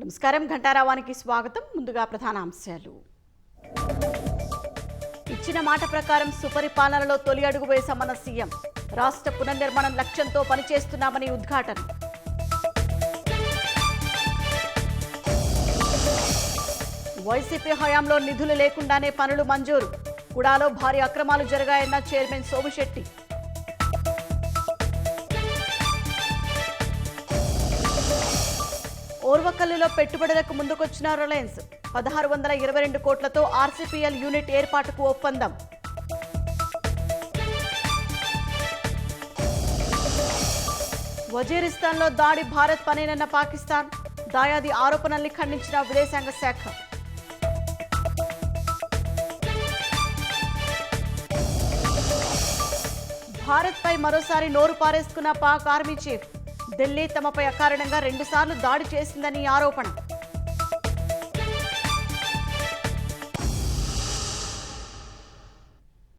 నమస్కారం. ఘంటారావానికి స్వాగతం. ముందుగా ప్రధాన అంశాలు. ఇచ్చిన మాట ప్రకారం సుపరిపాలనలో తొలి అడుగు వేశామన్న సీఎం. రాష్ట్ర పునర్నిర్మాణం లక్ష్యంతో పనిచేస్తున్నామని ఉద్ఘాటన. వైసీపీ హయాంలో నిధులు లేకుండానే పనులు మంజూరు. కుడాలో భారీ అక్రమాలు జరిగాయన్న చైర్మన్ సోమిశెట్టి. ఓర్వకల్లులో పెట్టుబడులకు ముందుకొచ్చిన రిలయన్స్ 1622 కోట్లతో ఆర్సీపీఎల్ యూనిట్ ఏర్పాటుకు ఒప్పందం. వజీరిస్తాన్లో దాడి భారత్ పనేనన్న పాకిస్తాన్. దాయాది ఆరోపణల్ని ఖండించిన విదేశాంగ శాఖ. భారత్పై మరోసారి నోరు పారేసుకున్న పాక్ ఆర్మీ చీఫ్. ఢిల్లీ తమపై అకారణంగా 2 సార్లు దాడి చేసిందని ఆరోపణ.